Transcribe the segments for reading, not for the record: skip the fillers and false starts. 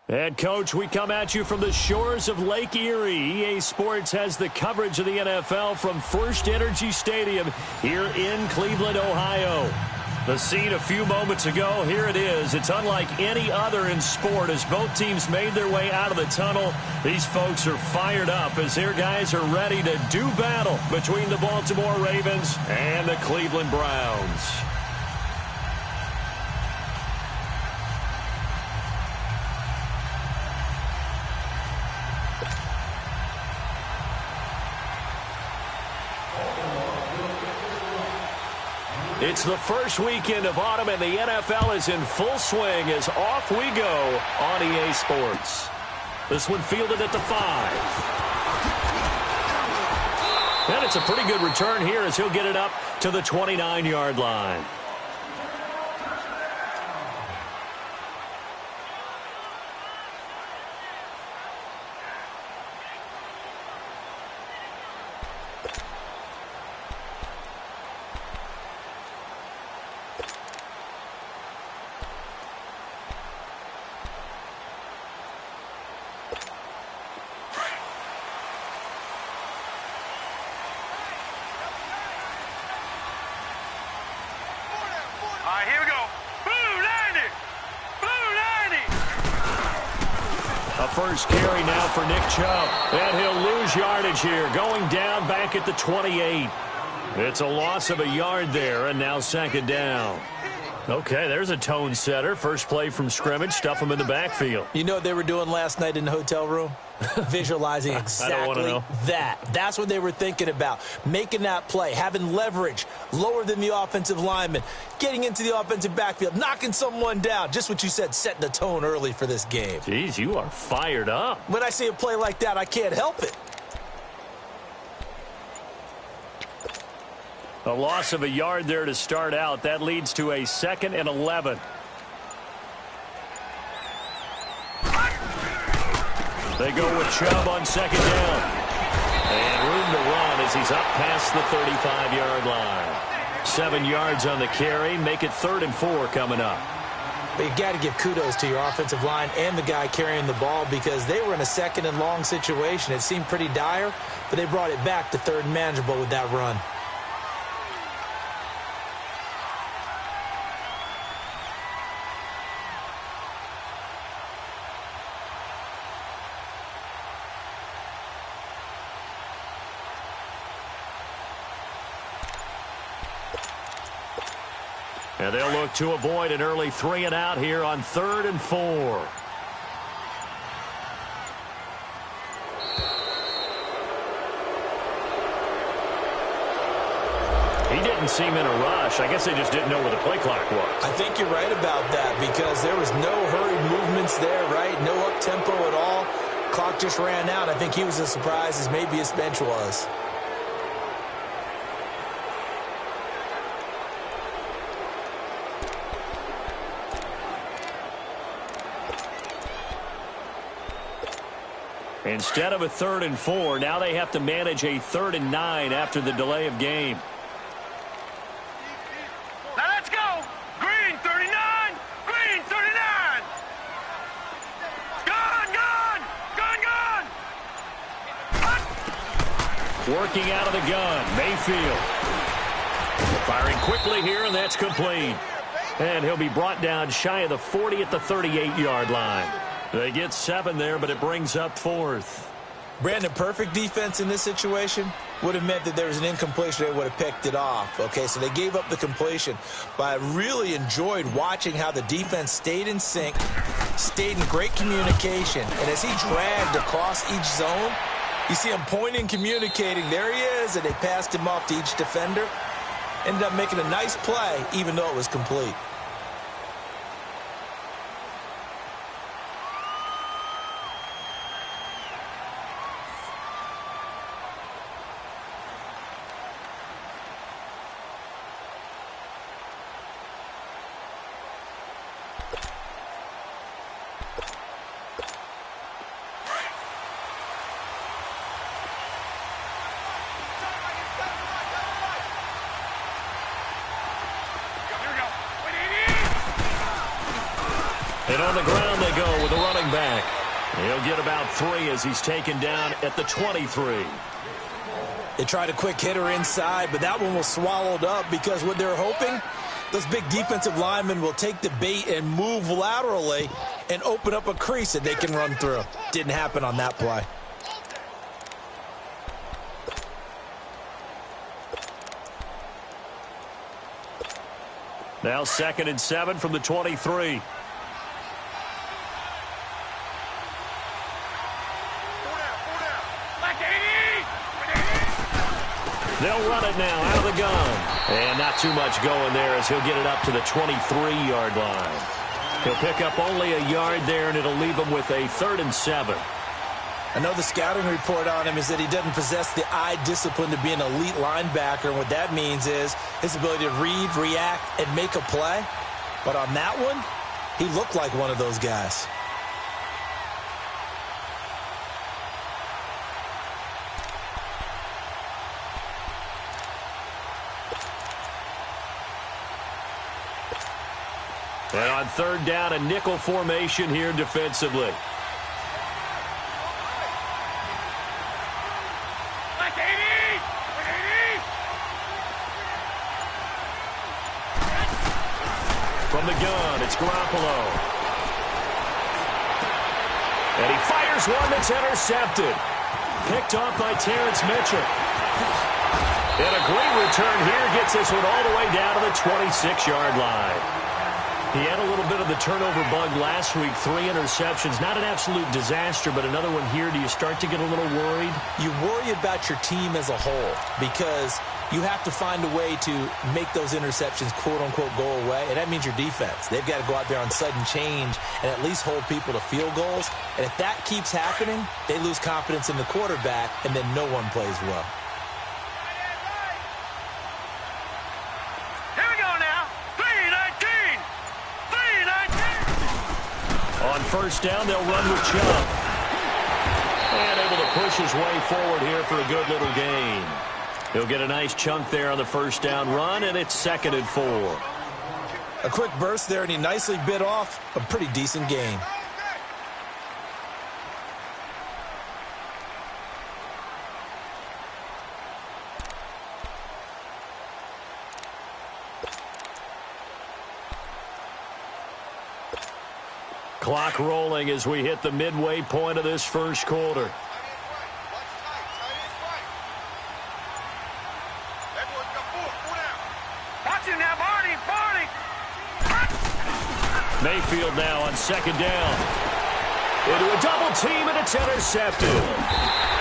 And, Coach, we come at you from the shores of Lake Erie. EA Sports has the coverage of the NFL from First Energy Stadium here in Cleveland, Ohio. The scene a few moments ago, here it is. It's unlike any other in sport as both teams made their way out of the tunnel. These folks are fired up as their guys are ready to do battle between the Baltimore Ravens and the Cleveland Browns. It's the first weekend of autumn, and the NFL is in full swing as off we go on EA Sports. This one fielded at the 5. And it's a pretty good return here as he'll get it up to the 29-yard line. Here we go. Blue 90. Blue 90. A first carry now for Nick Chubb. And he'll lose yardage here, going down back at the 28. It's a loss of a yard there, and now second down. Okay, there's a tone setter. First play from scrimmage, stuff him in the backfield. You know what they were doing last night in the hotel room? Visualizing exactly that. That's what they were thinking about. Making that play, having leverage, lower than the offensive lineman, getting into the offensive backfield, knocking someone down. Just what you said, setting the tone early for this game. Jeez, you are fired up. When I see a play like that, I can't help it. A loss of a yard there to start out. That leads to a 2nd and 11. They go with Chubb on second down. And room to run as he's up past the 35-yard line. 7 yards on the carry. Make it 3rd and 4 coming up. But you got to give kudos to your offensive line and the guy carrying the ball because they were in a 2nd and long situation. It seemed pretty dire, but they brought it back to 3rd and manageable with that run. And they'll look to avoid an early 3 and out here on 3rd and 4. He didn't seem in a rush. I guess they just didn't know where the play clock was. I think you're right about that because there was no hurried movements there, right? No up-tempo at all. Clock just ran out. I think he was as surprised as maybe his bench was. Instead of a 3rd and 4, now they have to manage a 3rd and 9 after the delay of game. Now let's go. Green 39. Green 39. Gun, gun. Gun, gun. Working out of the gun, Mayfield. Firing quickly here, and that's complete. And he'll be brought down shy of the 40 at the 38-yard line. They get 7 there, but it brings up 4th. Brandon, perfect defense in this situation would have meant that there was an incompletion. They would have picked it off. Okay, so they gave up the completion. But I really enjoyed watching how the defense stayed in sync, stayed in great communication. And as he dragged across each zone, you see him pointing, communicating. There he is, and they passed him off to each defender. Ended up making a nice play, even though it was complete. And on the ground they go with the running back. He'll get about 3 as he's taken down at the 23. They tried a quick hitter inside, but that one was swallowed up because what they're hoping, those big defensive linemen will take the bait and move laterally and open up a crease that they can run through. Didn't happen on that play. Now 2nd and 7 from the 23. They'll run it now out of the gun. And not too much going there as he'll get it up to the 23-yard line. He'll pick up only a yard there, and it'll leave him with a 3rd and 7. I know the scouting report on him is that he doesn't possess the eye discipline to be an elite linebacker. And what that means is his ability to read, react, and make a play. But on that one, he looked like one of those guys. And on 3rd down, a nickel formation here defensively. From the gun, it's Garoppolo. And he fires one that's intercepted. Picked off by Terrence Mitchell. And a great return here gets this one all the way down to the 26-yard line. He had a little bit of the turnover bug last week, 3 interceptions. Not an absolute disaster, but another one here. Do you start to get a little worried? You worry about your team as a whole because you have to find a way to make those interceptions, quote-unquote, go away, and that means your defense. They've got to go out there on sudden change and at least hold people to field goals. And if that keeps happening, they lose confidence in the quarterback, and then no one plays well. On 1st down, they'll run with Chubb. And able to push his way forward here for a good little gain. He'll get a nice chunk there on the 1st down run, and it's 2nd and 4. A quick burst there, and he nicely bit off a pretty decent gain. Clock rolling as we hit the midway point of this 1st quarter. Mayfield now on 2nd down. Into a double team, and it's intercepted.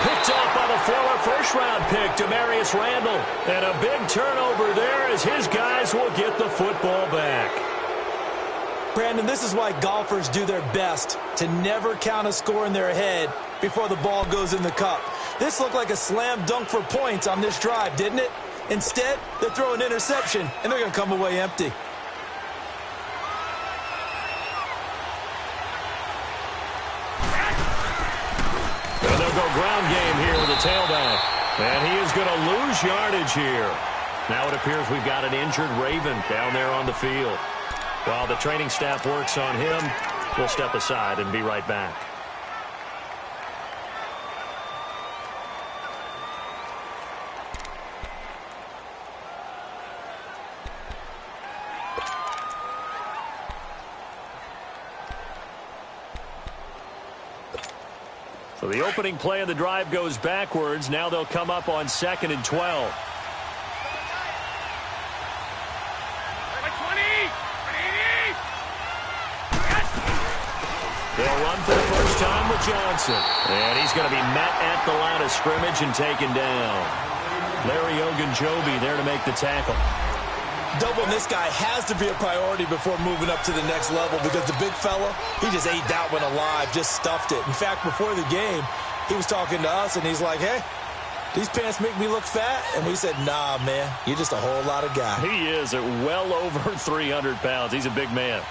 Picked off by the former first-round pick, Demarius Randall. And a big turnover there as his guys will get the football back. Brandon, this is why golfers do their best to never count a score in their head before the ball goes in the cup. This looked like a slam dunk for points on this drive, didn't it? Instead, they throw an interception, and they're going to come away empty. And they'll go ground game here with the tailback. And he is going to lose yardage here. Now it appears we've got an injured Raven down there on the field. While the training staff works on him, we'll step aside and be right back. So the opening play of the drive goes backwards. Now they'll come up on 2nd and 12. They'll run for the first time with Johnson. And he's going to be met at the line of scrimmage and taken down. Larry Ogunjobi there to make the tackle. Doubling this guy has to be a priority before moving up to the next level because the big fella, he just ate that one alive, just stuffed it. In fact, before the game, he was talking to us, and he's like, hey, these pants make me look fat. And we said, nah, man, you're just a whole lot of guy. He is at well over 300 pounds. He's a big man.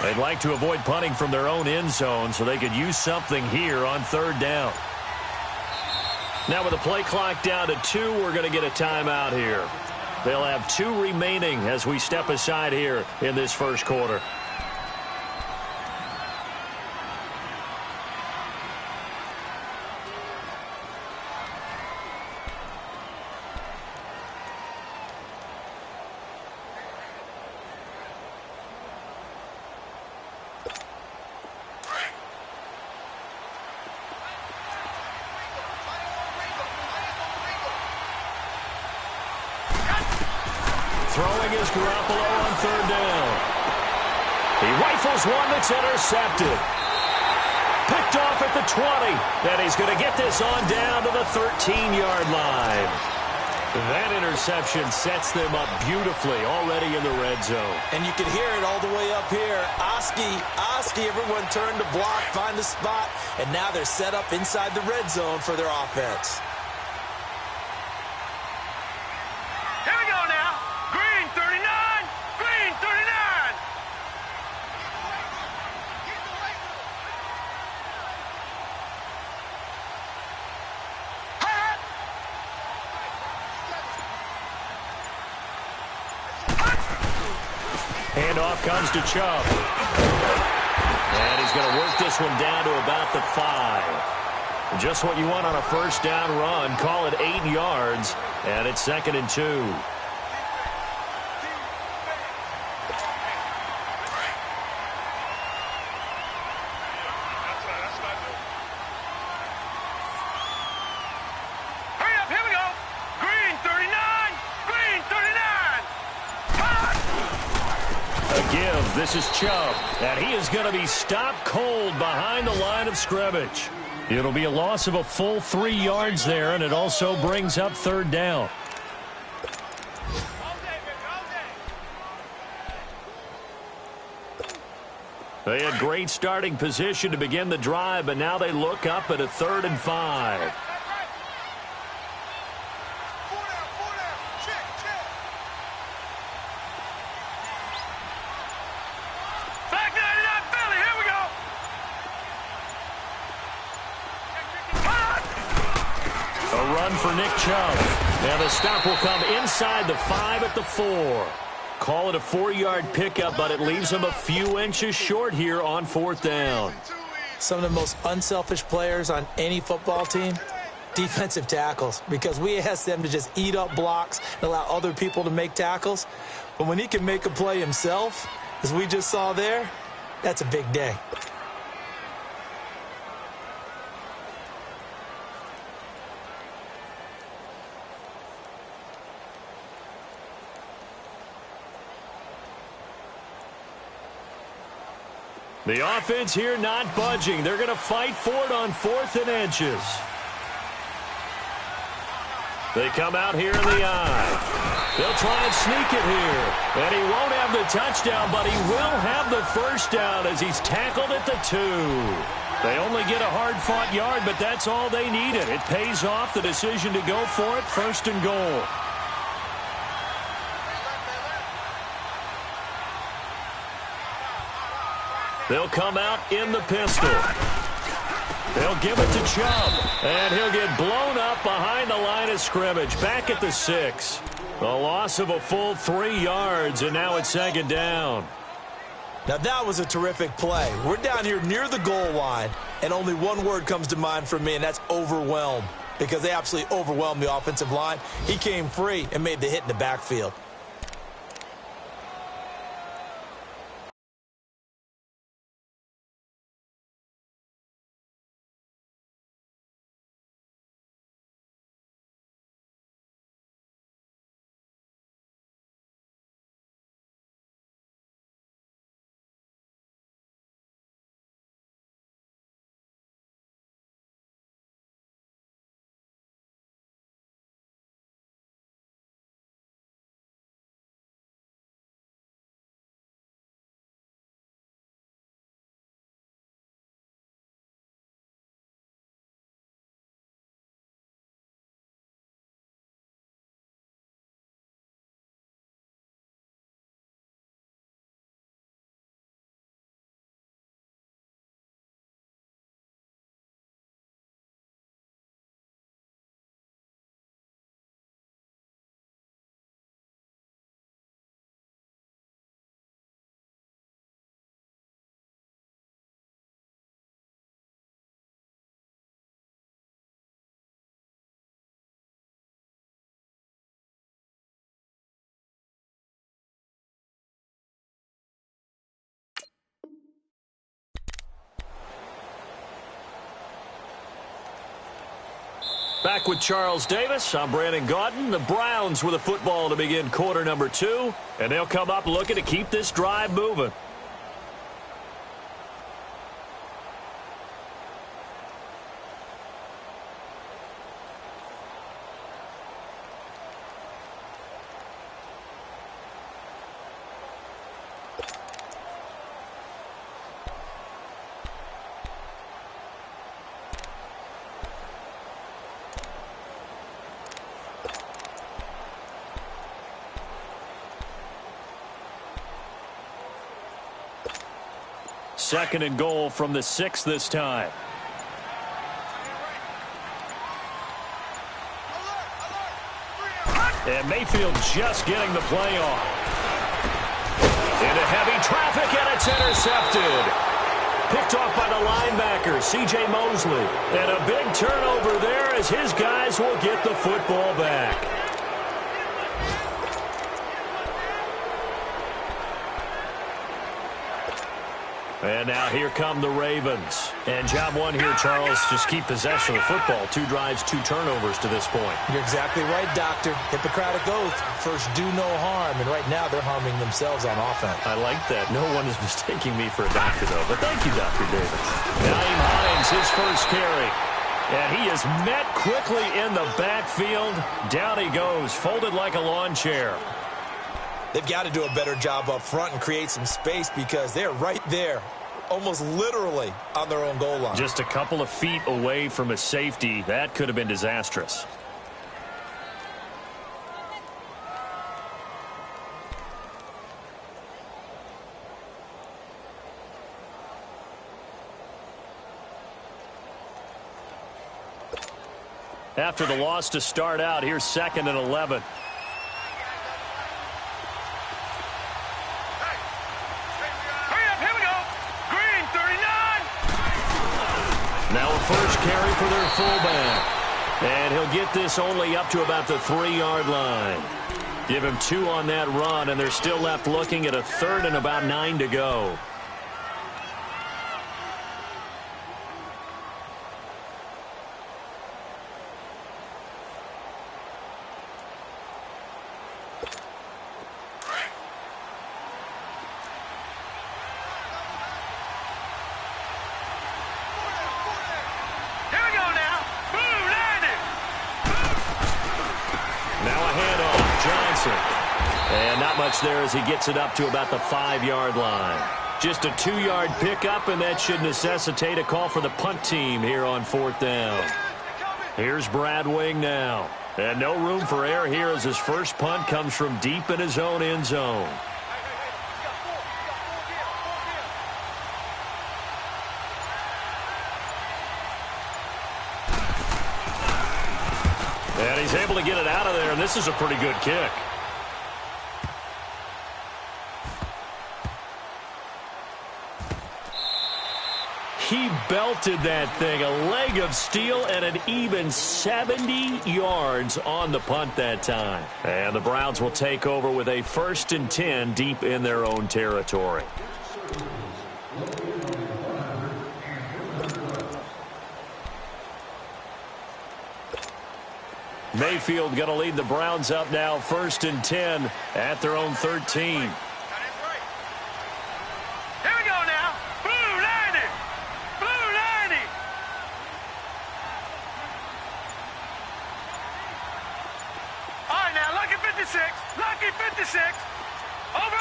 They'd like to avoid punting from their own end zone so they could use something here on third down. Now with the play clock down to 2, we're going to get a timeout here. They'll have 2 remaining as we step aside here in this first quarter. Throwing is Garoppolo on third down. He rifles one that's intercepted. Picked off at the 20. And he's going to get this on down to the 13-yard line. That interception sets them up beautifully already in the red zone. And you can hear it all the way up here. Oski, everyone turned to block, find a spot, and now they're set up inside the red zone for their offense. Here we go now. Green 39. Green 39. Handoff comes to Chubb. And he's going to work this one down to about the 5. Just what you want on a first down run. Call it 8 yards. And it's 2nd and 2. Hurry up, here we go. Green 39. Green 39. A give. This is Chubb. And he is going to be stopped cold behind the line of scrimmage. It'll be a loss of a full 3 yards there, and it also brings up third down. They had great starting position to begin the drive, but now they look up at a 3rd and 5. Back 99 Philly, here we go. A run for Nick Chubb. Now the stop will come inside the 5 at the 4. Call it a 4-yard pickup, but it leaves him a few inches short here on 4th down. Some of the most unselfish players on any football team, defensive tackles, because we ask them to just eat up blocks and allow other people to make tackles. But when he can make a play himself, as we just saw there, that's a big day. The offense here not budging. They're going to fight for it on 4th and inches. They come out here in the eye. They'll try and sneak it here. And he won't have the touchdown, but he will have the first down as he's tackled at the 2. They only get a hard-fought yard, but that's all they needed. It pays off the decision to go for it, 1st and goal. They'll come out in the pistol. They'll give it to Chubb. And he'll get blown up behind the line of scrimmage. Back at the 6. A loss of a full 3 yards, and now it's 2nd down. Now that was a terrific play. We're down here near the goal line, and only one word comes to mind for me, and that's overwhelmed. Because they absolutely overwhelmed the offensive line. He came free and made the hit in the backfield. Back with Charles Davis, I'm Brandon Gaudin. The Browns with a football to begin quarter number 2, and they'll come up looking to keep this drive moving. Second and goal from the 6 this time. And Mayfield just getting the play off. Into heavy traffic, and it's intercepted. Picked off by the linebacker, C.J. Mosley. And a big turnover there as his guys will get the football back. And now here come the Ravens. And job one here, Charles, just keep possession of the football. 2 drives, 2 turnovers to this point. You're exactly right, Doctor. Hippocratic oath. First, do no harm. And right now, they're harming themselves on offense. I like that. No one is mistaking me for a doctor, though. But thank you, Dr. Davis. Naeem Hines, his first carry. And he is met quickly in the backfield. Down he goes, folded like a lawn chair. They've got to do a better job up front and create some space because they're right there, almost literally on their own goal line. Just a couple of feet away from a safety. That could have been disastrous. After the loss to start out, here's 2nd and 11. First carry for their fullback. And he'll get this only up to about the 3-yard line. Give him 2 on that run, and they're still left looking at a 3rd and about 9 to go. And not much there as he gets it up to about the 5-yard line. Just a 2-yard pickup, and that should necessitate a call for the punt team here on 4th down. Here's Brad Wing now. And no room for error here as his first punt comes from deep in his own end zone. And he's able to get it out of there, and this is a pretty good kick. He belted that thing, a leg of steel, and an even 70 yards on the punt that time. And the Browns will take over with a 1st and 10 deep in their own territory. Mayfield going to lead the Browns up now, 1st and 10 at their own 13. Lucky 56. Over.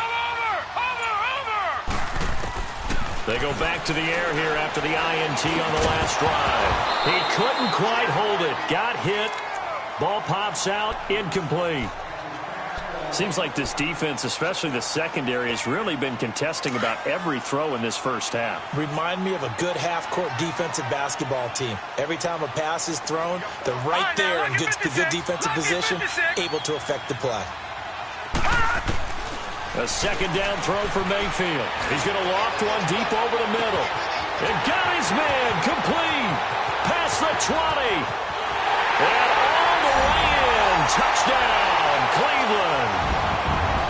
They go back to the air here after the INT on the last drive. He couldn't quite hold it. Got hit. Ball pops out. Incomplete. Seems like this defense, especially the secondary, has really been contesting about every throw in this first half. Remind me of a good half-court defensive basketball team. Every time a pass is thrown, they're right there in good defensive position, able to affect the play. A 2nd down throw for Mayfield. He's going to loft one deep over the middle. And got his man complete. Past the 20. And all the way in. Touchdown, Cleveland.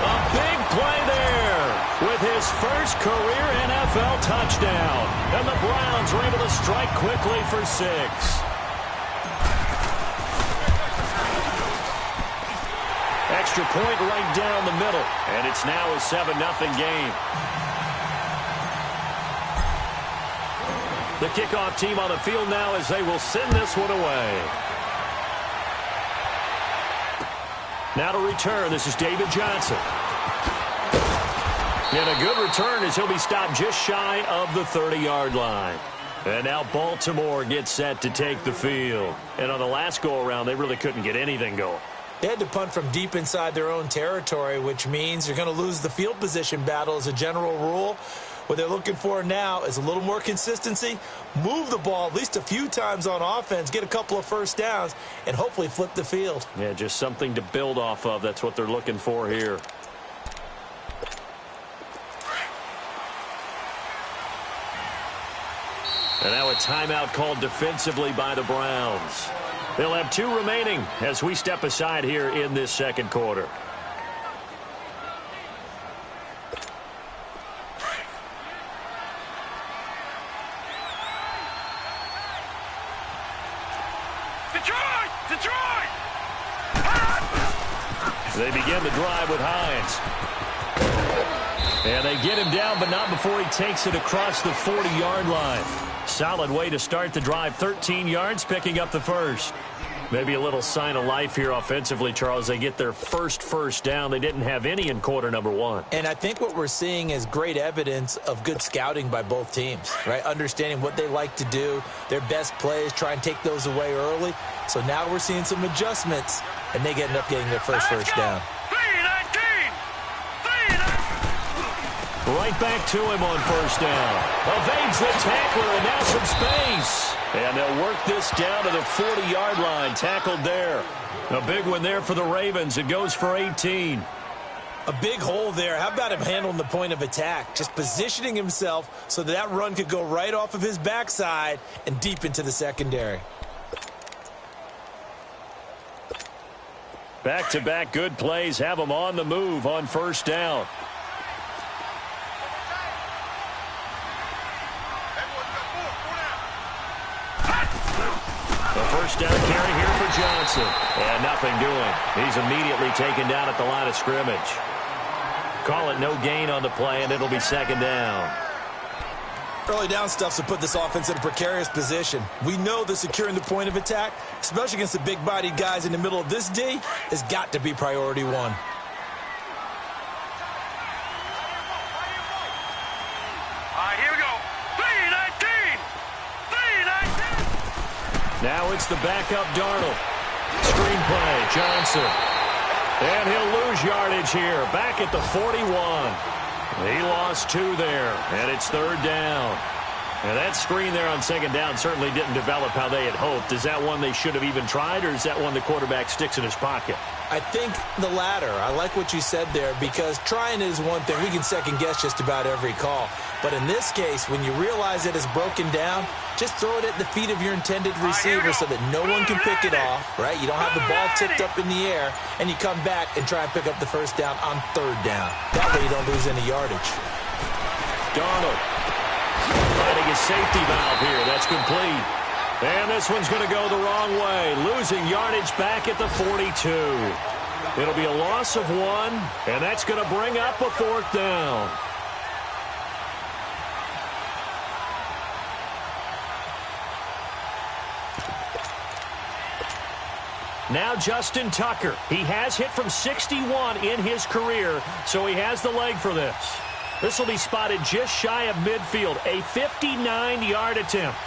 A big play there with his first career NFL touchdown. And the Browns are able to strike quickly for 6. extra point right down the middle. And it's now a 7-0 game. The kickoff team on the field now as they will send this one away. Now to return, this is David Johnson. And a good return as he'll be stopped just shy of the 30-yard line. And now Baltimore gets set to take the field. And on the last go-around, they really couldn't get anything going. They had to punt from deep inside their own territory, which means you're going to lose the field position battle as a general rule. What they're looking for now is a little more consistency, move the ball at least a few times on offense, get a couple of first downs, and hopefully flip the field. Yeah, just something to build off of. That's what they're looking for here. And now a timeout called defensively by the Browns. They'll have 2 remaining as we step aside here in this second quarter. Detroit! They begin the drive with Hines. And they get him down, but not before he takes it across the 40-yard line. Solid way to start the drive. 13 yards, picking up the first. Maybe a little sign of life here offensively, Charles. They get their first down. They didn't have any in quarter number 1. And I think what we're seeing is great evidence of good scouting by both teams, right? Understanding what they like to do, their best plays, try and take those away early. So now we're seeing some adjustments, and they end up getting their first down. Right back to him on first down. Evades the tackler, and now some space. And they'll work this down to the 40-yard line. Tackled there. A big one there for the Ravens. It goes for 18. A big hole there. How about him handling the point of attack? Just positioning himself so that run could go right off of his backside and deep into the secondary. Back-to-back good plays have them on the move on first down. First down carry here for Johnson. And nothing doing. He's immediately taken down at the line of scrimmage. Call it no gain on the play, and it'll be second down. Early down stuff to put this offense in a precarious position. We know that securing the point of attack, especially against the big-bodied guys in the middle of this D, has got to be priority 1. All right, here we go. 3-19! Now it's the backup Darnold. Screenplay, Johnson. And he'll lose yardage here. Back at the 41. He lost 2 there, and it's third down. And that screen there on second down certainly didn't develop how they had hoped. Is that one they should have even tried, or is that one the quarterback sticks in his pocket? I think the latter. I like what you said there, because trying is one thing. We can second-guess just about every call. But in this case, when you realize it is broken down, just throw it at the feet of your intended receiver so that no one can pick it off, right? You don't have the ball tipped up in the air, and you come back and try and pick up the first down on third down. That way you don't lose any yardage. Darnold finding his safety valve here. That's complete. And this one's going to go the wrong way. Losing yardage back at the 42. It'll be a loss of 1, and that's going to bring up a fourth down. Now Justin Tucker. He has hit from 61 in his career, so he has the leg for this. This will be spotted just shy of midfield. A 59-yard attempt.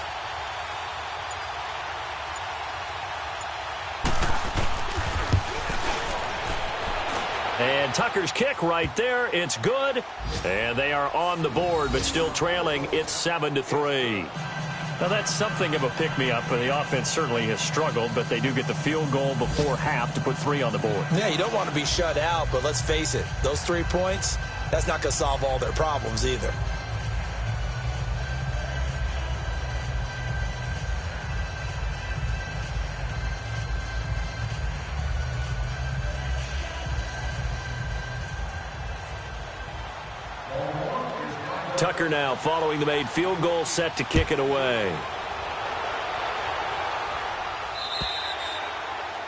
And Tucker's kick right there. It's good. And they are on the board, but still trailing. It's 7-3. Now, that's something of a pick-me-up, and the offense certainly has struggled, but they do get the field goal before half to put 3 on the board. Yeah, you don't want to be shut out, but let's face it, those 3 points, that's not going to solve all their problems either. Tucker now following the made field goal, set to kick it away.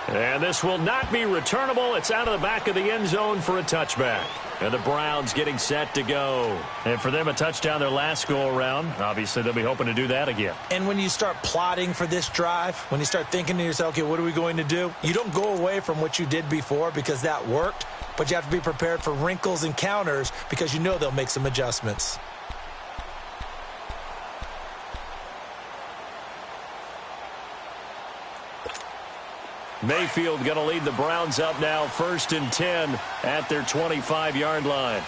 And this will not be returnable. It's out of the back of the end zone for a touchback. And the Browns getting set to go. And for them, a touchdown their last go-around. Obviously, they'll be hoping to do that again. And when you start plotting for this drive, when you start thinking to yourself, okay, what are we going to do? You don't go away from what you did before because that worked, but you have to be prepared for wrinkles and counters because you know they'll make some adjustments. Mayfield going to lead the Browns up now, 1st and 10 at their 25-yard line.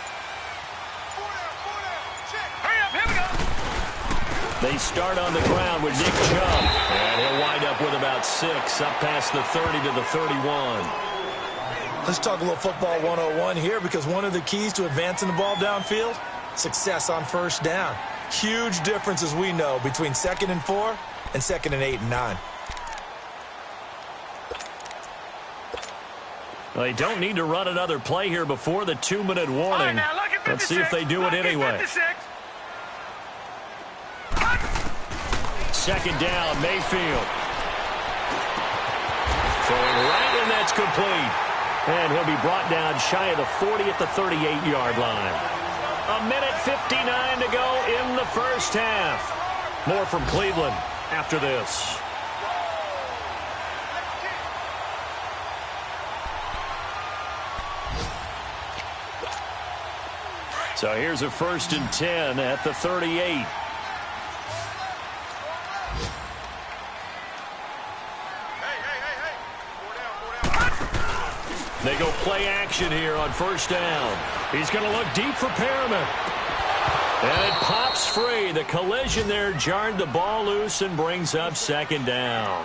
Hurry up, here we go. They start on the ground with Nick Chubb, and he'll wind up with about 6, up past the 30 to the 31. Let's talk a little football 101 here because one of the keys to advancing the ball downfield, success on first down. Huge difference, as we know, between 2nd and 4 and 2nd and 8 and 9. They don't need to run another play here before the 2-minute warning. Now, Let's see if they do it anyway. 2nd down, Mayfield. Throwing right, and that's complete. And he'll be brought down shy of the 40 at the 38-yard line. 1:59 to go in the first half. More from Cleveland after this. So here's a 1st and 10 at the 38. They go play action here on 1st down. He's going to look deep for Perriman. And it pops free. The collision there jarred the ball loose and brings up 2nd down.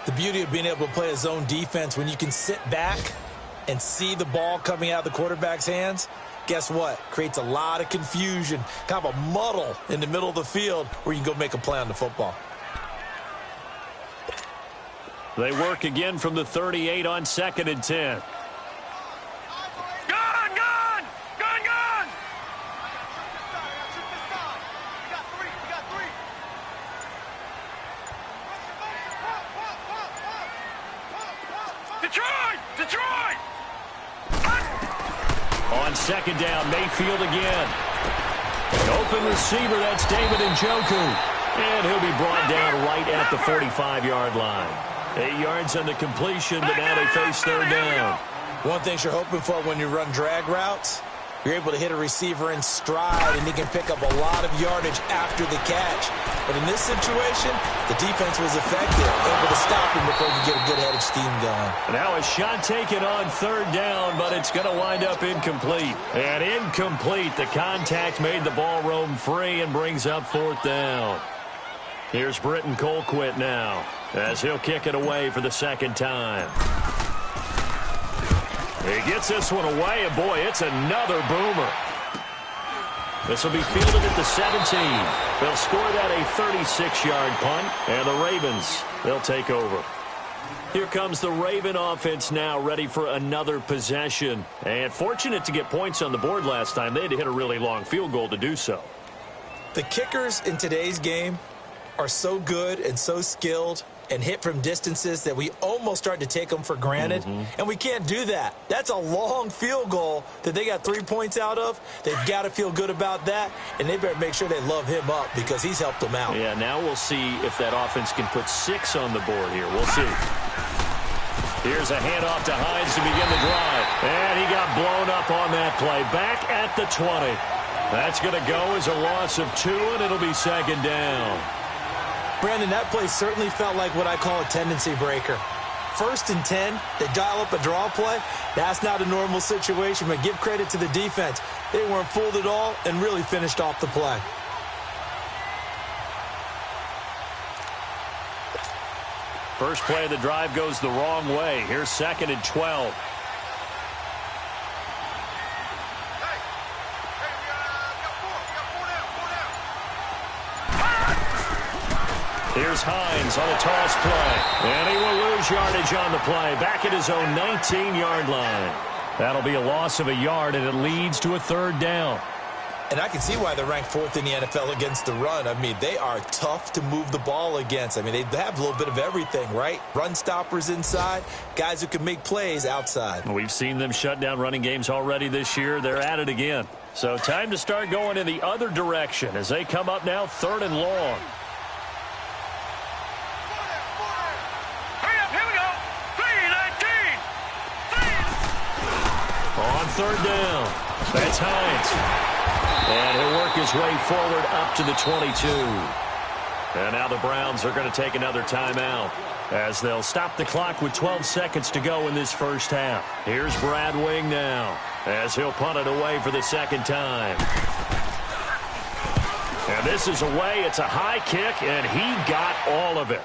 The beauty of being able to play a zone defense when you can sit back and see the ball coming out of the quarterback's hands, guess what? Creates a lot of confusion, kind of a muddle in the middle of the field where you can go make a play on the football. They work again from the 38 on 2nd and 10. Gone! Detroit! On 2nd down, Mayfield again. An open receiver, that's David Njoku. And he'll be brought down right at the 45-yard line. 8 yards on the completion, but now they face 3rd down. One thing you're hoping for when you run drag routes, you're able to hit a receiver in stride, and he can pick up a lot of yardage after the catch. But in this situation, the defense was effective, able to stop him before he could get a good head of steam going. Now a shot taken on 3rd down, but it's going to wind up incomplete. And incomplete. The contact made the ball roam free and brings up 4th down. Here's Britton Colquitt now, as he'll kick it away for the 2nd time. He gets this one away, and boy, it's another boomer. This will be fielded at the 17. They'll score that a 36-yard punt, and the Ravens, they'll take over. Here comes the Raven offense now, ready for another possession. And fortunate to get points on the board last time. They had to hit a really long field goal to do so. The kickers in today's game are so good and so skilled and hit from distances that we almost start to take them for granted. And we can't do that. That's a long field goal that they got 3 points out of. They've got to feel good about that, and they better make sure they love him up because he's helped them out. Yeah, now we'll see if that offense can put 6 on the board here. We'll see. Here's a handoff to Hines to begin the drive. And he got blown up on that play. Back at the 20. That's going to go as a loss of 2, and it'll be 2nd down. Brandon, that play certainly felt like what I call a tendency breaker. 1st and 10, they dial up a draw play. That's not a normal situation, but give credit to the defense. They weren't fooled at all and really finished off the play. First play of the drive goes the wrong way. Here's 2nd and 12. Here's Hines on a toss play. And he will lose yardage on the play. Back at his own 19-yard line. That'll be a loss of a yard, and it leads to a 3rd down. And I can see why they're ranked 4th in the NFL against the run. I mean, they are tough to move the ball against. I mean, they have a little bit of everything, right? Run stoppers inside, guys who can make plays outside. We've seen them shut down running games already this year. They're at it again. So time to start going in the other direction as they come up now 3rd and long. Hurry up, here we go. 3-19. On 3rd down, that's Hines. And he'll work his way forward up to the 22. And now the Browns are going to take another timeout as they'll stop the clock with 12 seconds to go in this first half. Here's Brad Wing now as he'll punt it away for the 2nd time. And this is away. It's a high kick, and he got all of it.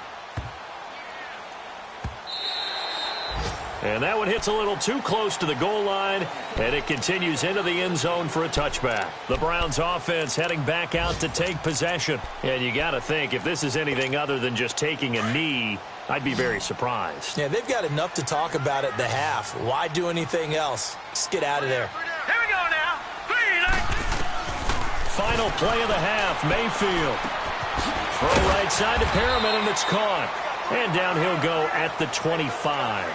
And that one hits a little too close to the goal line, and it continues into the end zone for a touchback. The Browns offense heading back out to take possession. And you got to think, if this is anything other than just taking a knee, I'd be very surprised. Yeah, they've got enough to talk about at the half. Why do anything else? Just get out of there. Here we go now. 3-19. Final play of the half, Mayfield. Throw right side to Perriman, and it's caught. And down he'll go at the 25.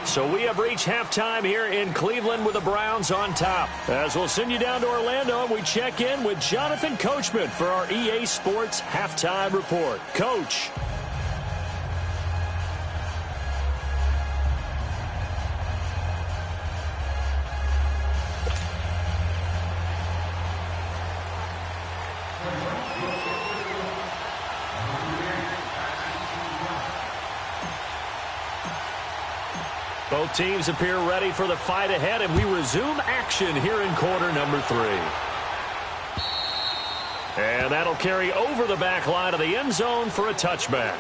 So we have reached halftime here in Cleveland with the Browns on top. As we'll send you down to Orlando, we check in with Jonathan Coachman for our EA Sports Halftime Report. Coach. Both teams appear ready for the fight ahead, and we resume action here in quarter number 3. And that'll carry over the back line of the end zone for a touchback.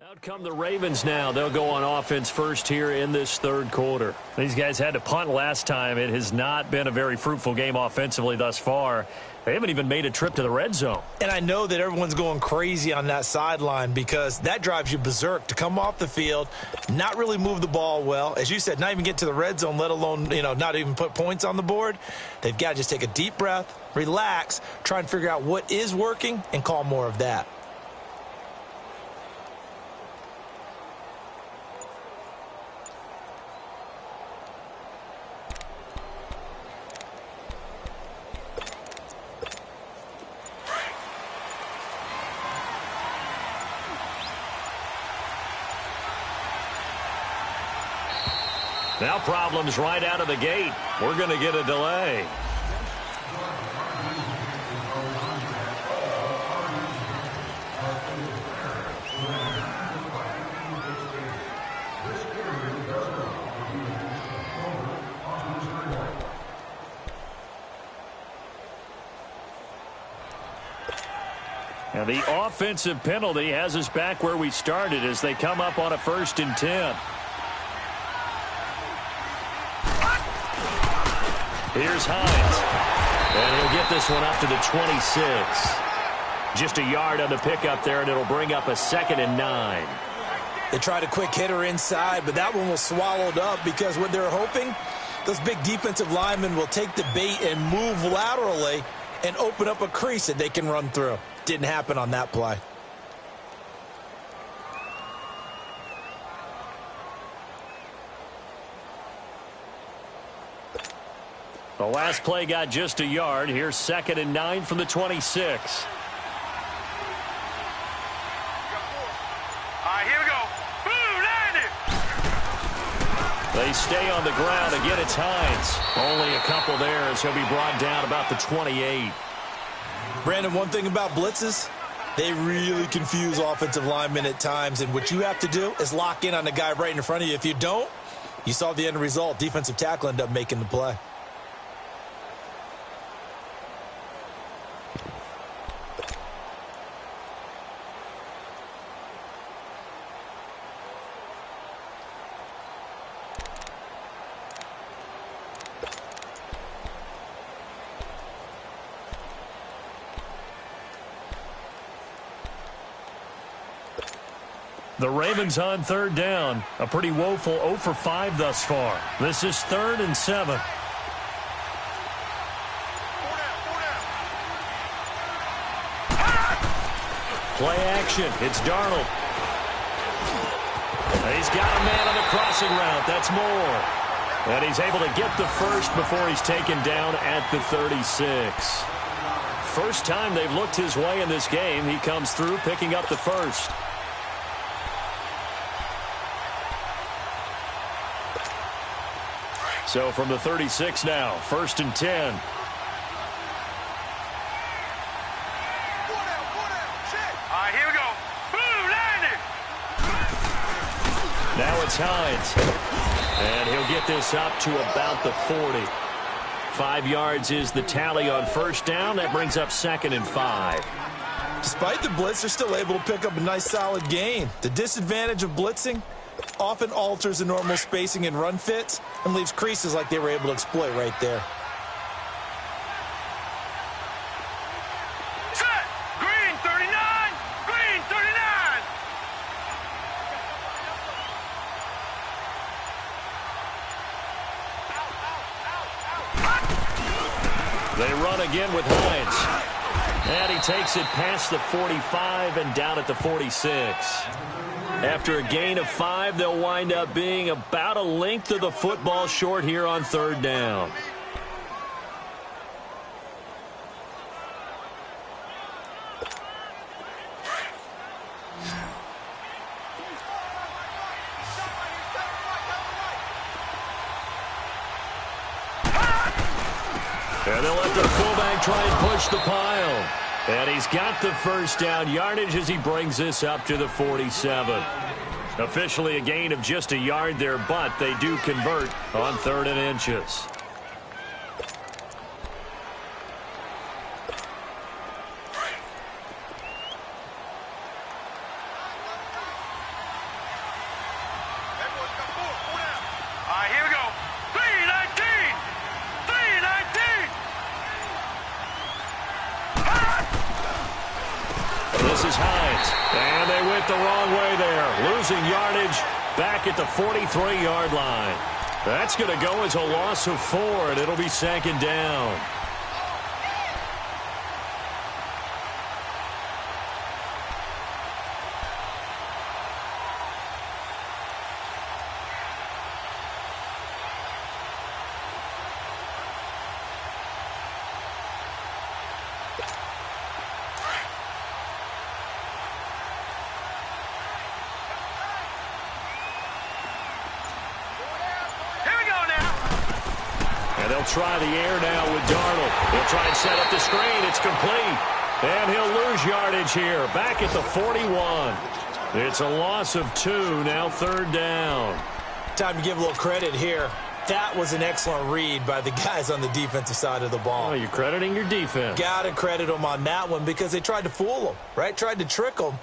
Out come the Ravens now. They'll go on offense first here in this 3rd quarter. These guys had to punt last time. It has not been a very fruitful game offensively thus far. They haven't even made a trip to the red zone. And I know that everyone's going crazy on that sideline because that drives you berserk to come off the field, not really move the ball well. As you said, not even get to the red zone, let alone, not even put points on the board. They've got to just take a deep breath, relax, try and figure out what is working and call more of that. Now problems right out of the gate. We're going to get a delay. And the offensive penalty has us back where we started as they come up on a 1st and 10. Here's Hines. And he'll get this one up to the 26. Just a yard on the pickup there, and it'll bring up a 2nd and 9. They tried a quick hitter inside, but that one was swallowed up because what they're hoping, those big defensive linemen will take the bait and move laterally and open up a crease that they can run through. Didn't happen on that play. The last play got just a yard. Here's 2nd and 9 from the 26. Here we go. Boom, landed. They stay on the ground. Again, it's Hines. Only a couple there as he'll be brought down about the 28. Brandon, one thing about blitzes, they really confuse offensive linemen at times, and what you have to do is lock in on the guy right in front of you. If you don't, you saw the end result. Defensive tackle ended up making the play. The Ravens on 3rd down. A pretty woeful 0 for 5 thus far. This is 3rd and 7. Play action. It's Darnold. He's got a man on the crossing route. That's Moore. And he's able to get the first before he's taken down at the 36. First time they've looked his way in this game. He comes through picking up the first. So from the 36 now, 1st and 10. Here we go. Boom, landed. Now it's Hines. And he'll get this up to about the 40. 5 yards is the tally on 1st down. That brings up 2nd and 5. Despite the blitz, they're still able to pick up a nice solid gain. The disadvantage of blitzing often alters the normal spacing and run fits and leaves creases like they were able to exploit right there. Set. Green 39. Green 39. They run again with Hines. And he takes it past the 45 and down at the 46. After a gain of 5, they'll wind up being about a length of the football short here on 3rd down. And they'll let the fullback try and push the pile. And he's got the 1st down yardage as he brings this up to the 47. Officially a gain of just a yard there, but they do convert on 3rd and inches. Here we go. 319. 319. This is Hines. And they went the wrong way there. Losing yardage back at the 43-yard line. That's going to go as a loss of 4, and it'll be 2nd down. And they'll try the air now with Darnold. He'll try and set up the screen. It's complete. And he'll lose yardage here. Back at the 41. It's a loss of 2. Now 3rd down. Time to give a little credit here. That was an excellent read by the guys on the defensive side of the ball. Oh, you're crediting your defense. Got to credit them on that one because they tried to fool them, right? Tried to trick them,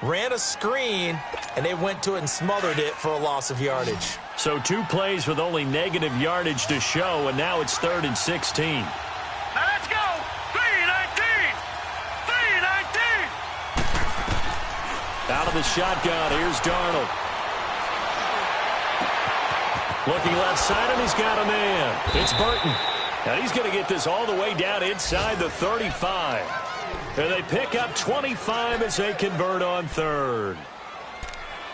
ran a screen, and they went to it and smothered it for a loss of yardage. So 2 plays with only negative yardage to show, and now it's 3rd and 16. Now let's go. 3-19. 3-19. Out of the shotgun, here's Darnold. Looking left side, and he's got a man. It's Burton. And he's going to get this all the way down inside the 35. And they pick up 25 as they convert on 3rd.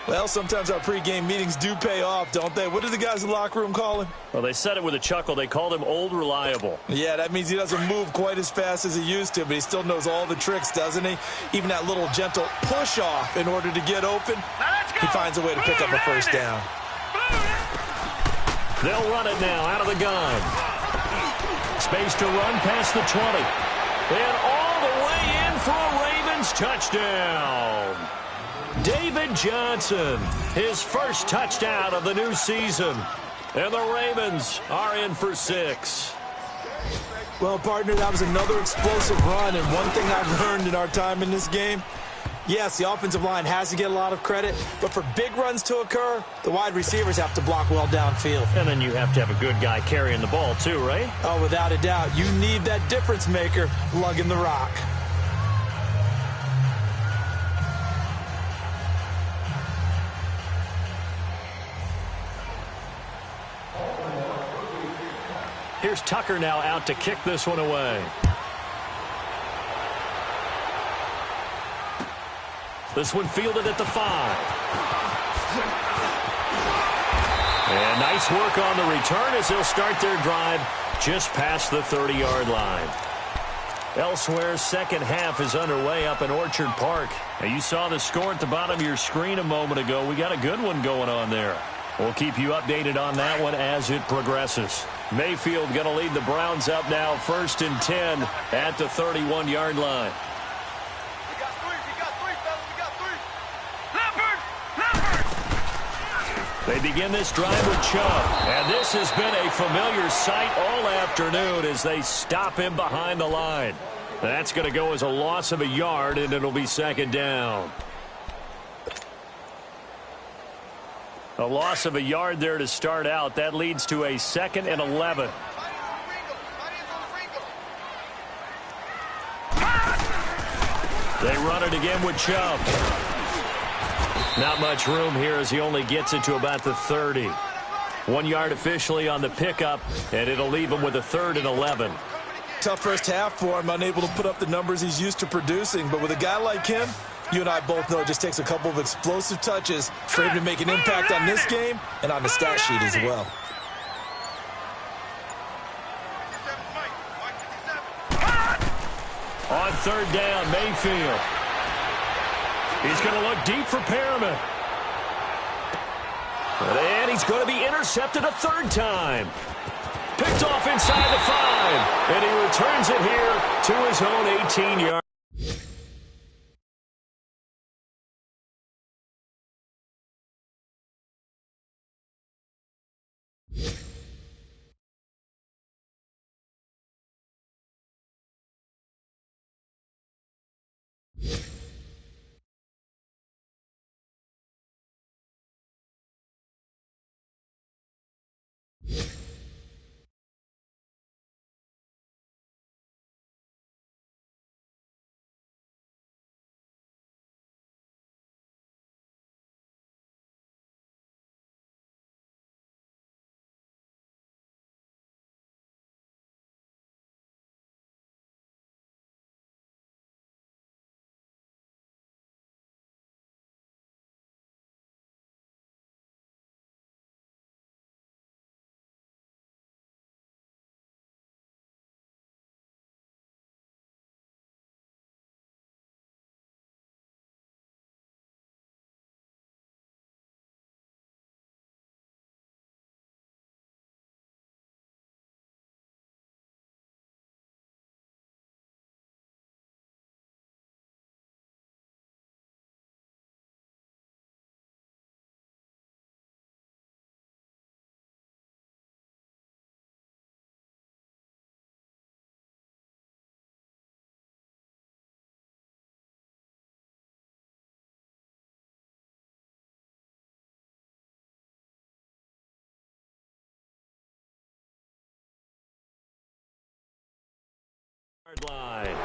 Well, sometimes our pregame meetings do pay off, don't they? What do the guys in the locker room call him? Well, they said it with a chuckle. They called him Old Reliable. Yeah, that means he doesn't move quite as fast as he used to, but he still knows all the tricks, doesn't he? Even that little gentle push-off in order to get open, he finds a way to pick up a first down. They'll run it now out of the gun. Space to run past the 20. And all the way in for a Ravens touchdown. David Johnson, his first touchdown of the new season. And the Ravens are in for 6. Well, partner, that was another explosive run. And one thing I've learned in our time in this game, yes, the offensive line has to get a lot of credit, but for big runs to occur, the wide receivers have to block well downfield. And then you have to have a good guy carrying the ball too, right? Oh, without a doubt. You need that difference maker lugging the rock. Here's Tucker now out to kick this one away. This one fielded at the 5. And nice work on the return as they'll start their drive just past the 30-yard line. Elsewhere, second half is underway up in Orchard Park. Now, you saw the score at the bottom of your screen a moment ago. We got a good one going on there. We'll keep you updated on that one as it progresses. Mayfield going to lead the Browns up now, 1st and 10 at the 31-yard line. They begin this drive with Chubb. And this has been a familiar sight all afternoon as they stop him behind the line. That's going to go as a loss of a yard, and it'll be 2nd down. A loss of a yard there to start out. That leads to a 2nd and 11. They run it again with Chubb. Not much room here as he only gets it to about the 30. 1 yard officially on the pickup, and it'll leave him with a 3rd and 11. Tough first half for him, unable to put up the numbers he's used to producing. But with a guy like him, you and I both know it just takes a couple of explosive touches for him to make an impact on this game and on the stat sheet as well. On 3rd down, Mayfield. He's going to look deep for Perriman. And he's going to be intercepted a 3rd time. Picked off inside the 5. And he returns it here to his own 18-yard. Line.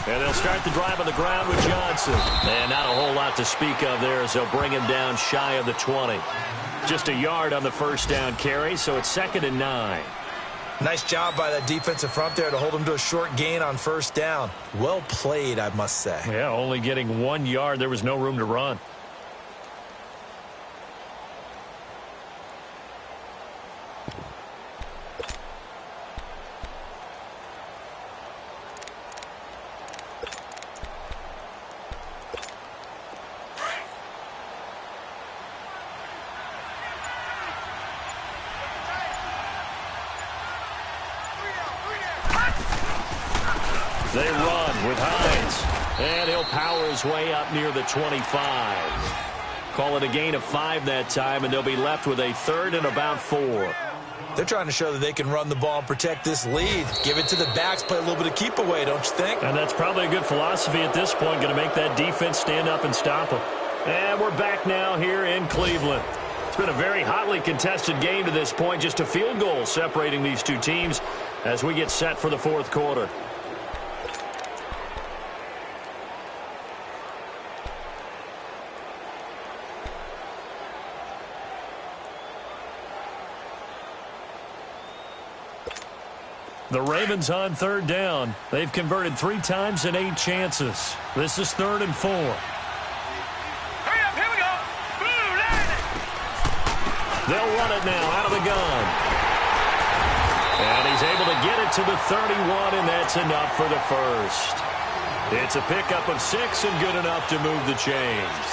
And they'll start the drive on the ground with Johnson. And not a whole lot to speak of there as they'll bring him down shy of the 20. Just a yard on the first down carry, so it's 2nd and 9. Nice job by that defensive front there to hold him to a short gain on first down. Well played, I must say. Yeah, only getting 1 yard. There was no room to run. They run with Hines, and he'll power his way up near the 25. Call it a gain of 5 that time, and they'll be left with a 3rd and about 4. They're trying to show that they can run the ball and protect this lead. Give it to the backs, play a little bit of keep away, don't you think? And that's probably a good philosophy at this point, going to make that defense stand up and stop them. And we're back now here in Cleveland. It's been a very hotly contested game to this point, just a field goal separating these two teams as we get set for the 4th quarter. The Ravens on 3rd down. They've converted 3 times in 8 chances. This is 3rd and 4. Hurry up, here we go. Blue line it. They'll run it now out of the gun. And he's able to get it to the 31, and that's enough for the first. It's a pickup of 6 and good enough to move the chains.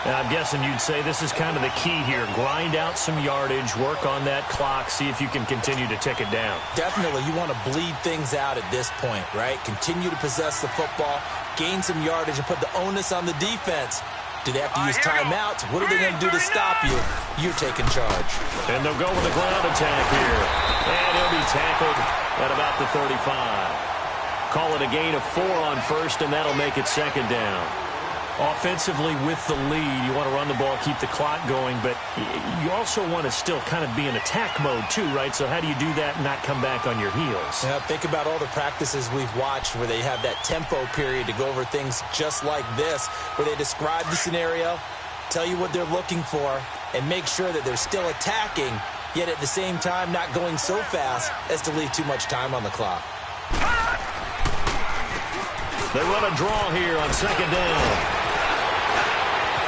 And I'm guessing you'd say this is kind of the key here. Grind out some yardage, work on that clock, see if you can continue to tick it down. Definitely, you want to bleed things out at this point, right? Continue to possess the football, gain some yardage, and put the onus on the defense. Do they have to use timeouts? What are they going to do to stop you? You're taking charge. And they'll go with a ground attack here. And he'll be tackled at about the 35. Call it a gain of 4 on first, and that'll make it 2nd down. Offensively with the lead, you want to run the ball, keep the clock going, but you also want to still kind of be in attack mode too, right? So how do you do that and not come back on your heels? Yeah, think about all the practices we've watched where they have that tempo period to go over things just like this, where they describe the scenario, tell you what they're looking for, and make sure that they're still attacking, yet at the same time not going so fast as to leave too much time on the clock. They run a draw here on 2nd down.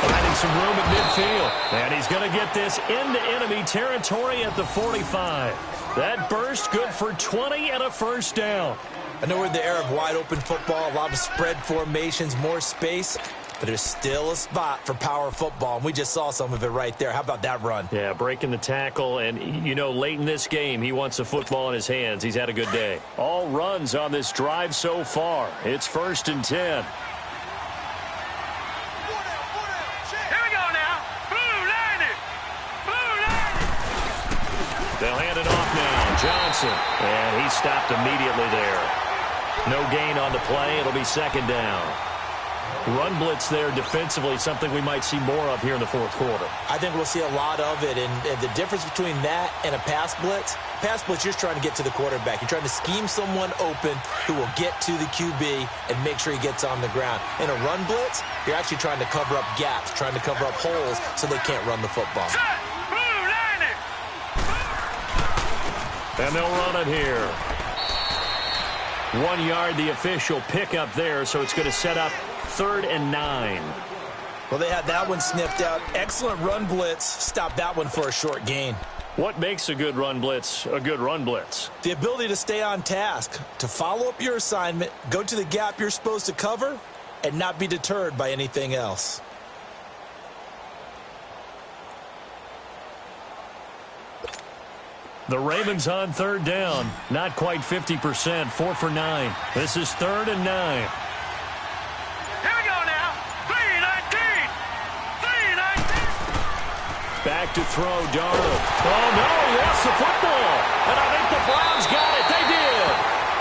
Finding some room at midfield. And he's going to get this into enemy territory at the 45. That burst good for 20 and a first down. I know we're in the era of wide open football, a lot of spread formations, more space, but there's still a spot for power football, and we just saw some of it right there. How about that run? Yeah, breaking the tackle, and you know, late in this game, he wants the football in his hands. He's had a good day. All runs on this drive so far. It's 1st and 10. They'll hand it off now. Johnson. And he stopped immediately there. No gain on the play. It'll be 2nd down. Run blitz there defensively, something we might see more of here in the 4th quarter. I think we'll see a lot of it, and the difference between that and a pass blitz, you're just trying to get to the quarterback. You're trying to scheme someone open who will get to the QB and make sure he gets on the ground. In a run blitz, you're actually trying to cover up gaps, trying to cover up holes so they can't run the football. And they'll run it here. 1 yard, the official pickup there, so it's going to set up 3rd and 9. Well, they had that one sniffed out. Excellent run blitz. Stop that one for a short gain. What makes a good run blitz a good run blitz? The ability to stay on task, to follow up your assignment, go to the gap you're supposed to cover, and not be deterred by anything else. The Ravens on third down. Not quite 50%, 4 for 9. This is 3rd and 9. Here we go now. 3-19. 3-19. Back to throw, Darnold. Oh, no, he lost the football. And I think the Browns got it. They did.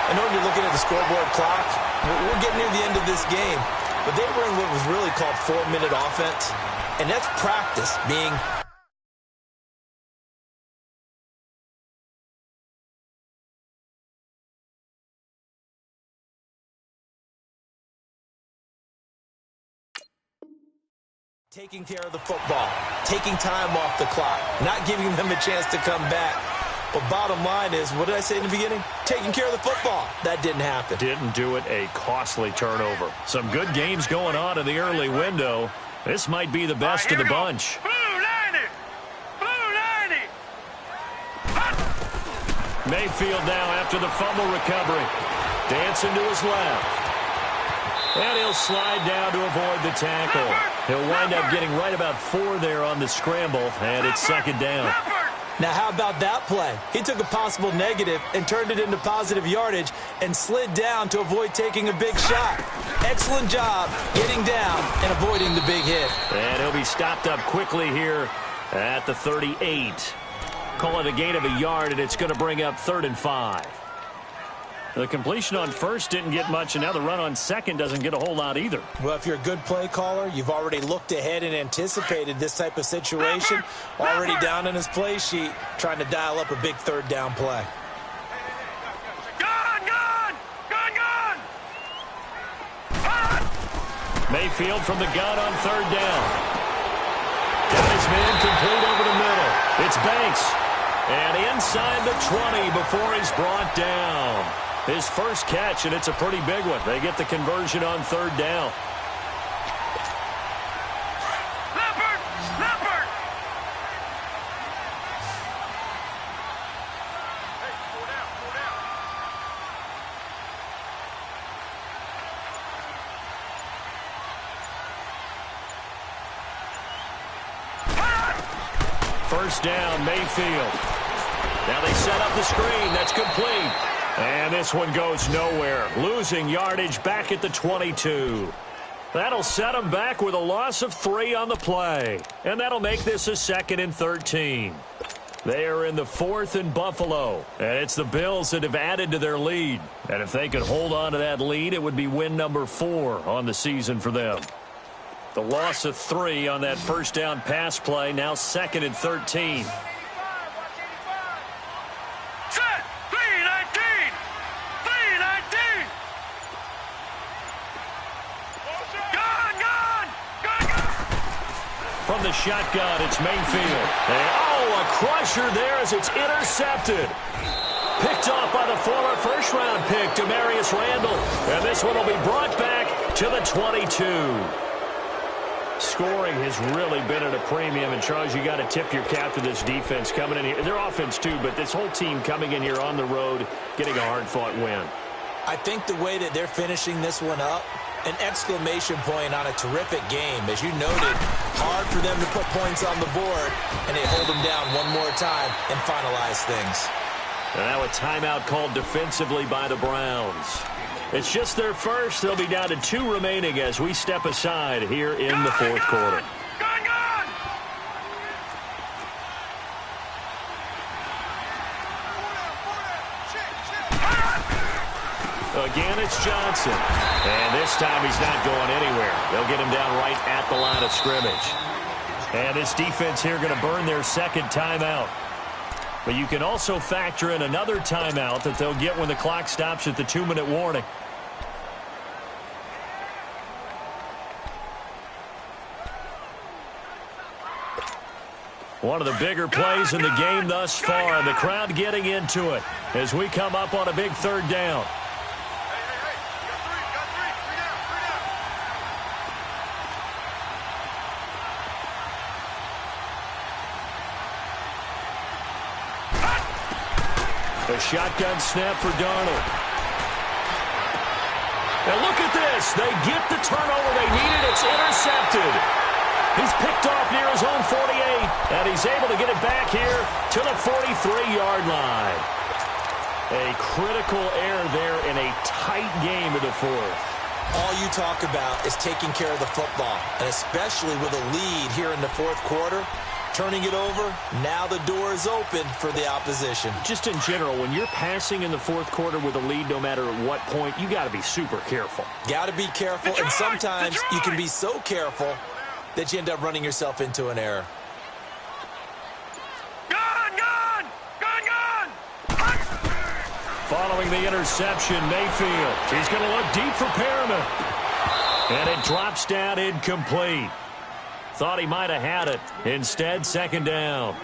I know you're looking at the scoreboard clock. We're getting near the end of this game. But they were in what was really called 4-minute offense. And that's practice being... taking care of the football, taking time off the clock, not giving them a chance to come back. But bottom line is, what did I say in the beginning? Taking care of the football. That didn't happen. Didn't do it, a costly turnover. Some good games going on in the early window. This might be the best of the bunch. Blue 90. Blue 90. Mayfield now after the fumble recovery. Dancing to his left. And he'll slide down to avoid the tackle. He'll wind up getting right about 4 there on the scramble, and it's 2nd down. Now, how about that play? He took a possible negative and turned it into positive yardage and slid down to avoid taking a big shot. Excellent job getting down and avoiding the big hit. And he'll be stopped up quickly here at the 38. Call it a gain of a yard, and it's going to bring up 3rd and 5. The completion on first didn't get much, and now the run on second doesn't get a whole lot either. Well, if you're a good play caller, you've already looked ahead and anticipated this type of situation. Already down in his play sheet, trying to dial up a big 3rd down play. Gone! Mayfield from the gun on 3rd down. Got his man complete over the middle. It's Banks. And inside the 20 before he's brought down. His first catch, and it's a pretty big one. They get the conversion on 3rd down. Leopard! Leopard! Hey, pull down, pull down. First down, Mayfield. Now they set up the screen. That's complete. And this one goes nowhere. Losing yardage back at the 22. That'll set them back with a loss of 3 on the play. And that'll make this a 2nd and 13. They are in the 4th in Buffalo. And it's the Bills that have added to their lead. And if they could hold on to that lead, it would be win number 4 on the season for them. The loss of 3 on that first down pass play. Now 2nd and 13. From the shotgun, it's Mayfield. And, a crusher there as it's intercepted. Picked off by the former first-round pick, Demarius Randall. And this one will be brought back to the 22. Scoring has really been at a premium. And, Charles, you got to tip your cap to this defense coming in here. Their offense, too, but this whole team coming in here on the road, getting a hard-fought win. I think the way that they're finishing this one up, an exclamation point on a terrific game. As you noted, hard for them to put points on the board, and they hold them down one more time and finalize things. And now a timeout called defensively by the Browns. It's just their first. They'll be down to 2 remaining as we step aside here in the 4th quarter. Again, it's Johnson. And this time he's not going anywhere. They'll get him down right at the line of scrimmage. And this defense here going to burn their 2nd timeout. But you can also factor in another timeout that they'll get when the clock stops at the 2-minute warning. One of the bigger plays in the game thus far. The crowd getting into it as we come up on a big 3rd down. A shotgun snap for Darnold. And look at this. They get the turnover they needed. It's intercepted. He's picked off near his own 48, and he's able to get it back here to the 43-yard line. A critical error there in a tight game in the fourth. All you talk about is taking care of the football, and especially with a lead here in the fourth quarter, turning it over, now the door is open for the opposition. Just in general, when you're passing in the fourth quarter with a lead, no matter at what point, you got to be super careful. Got to be careful, and sometimes you can be so careful that you end up running yourself into an error. Following the interception, Mayfield. He's going to look deep for Perriman. And it drops down incomplete. Thought he might have had it. Instead, second down.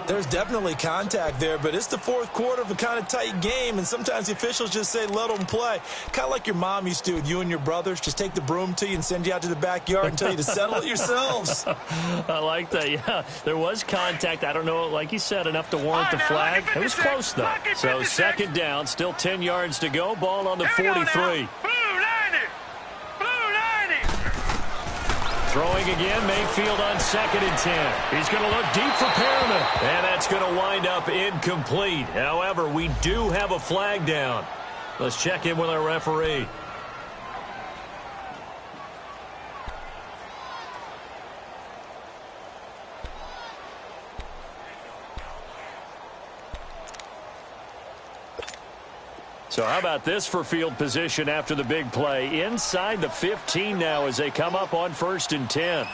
There's definitely contact there, but it's the fourth quarter of a kind of tight game, and sometimes the officials just say, let them play. Kind of like your mom used to with you and your brothers. Just take the broom to you and send you out to the backyard and tell you to settle it yourselves. I like that, yeah. There was contact. I don't know, like you said, enough to warrant the flag. It was close, though. So second down, still 10 yards to go. Ball on the 43. Throwing again, Mayfield on second and 10. He's going to look deep for Perriman. And that's going to wind up incomplete. However, we do have a flag down. Let's check in with our referee. So how about this for field position after the big play? Inside the 15 now as they come up on 1st and 10.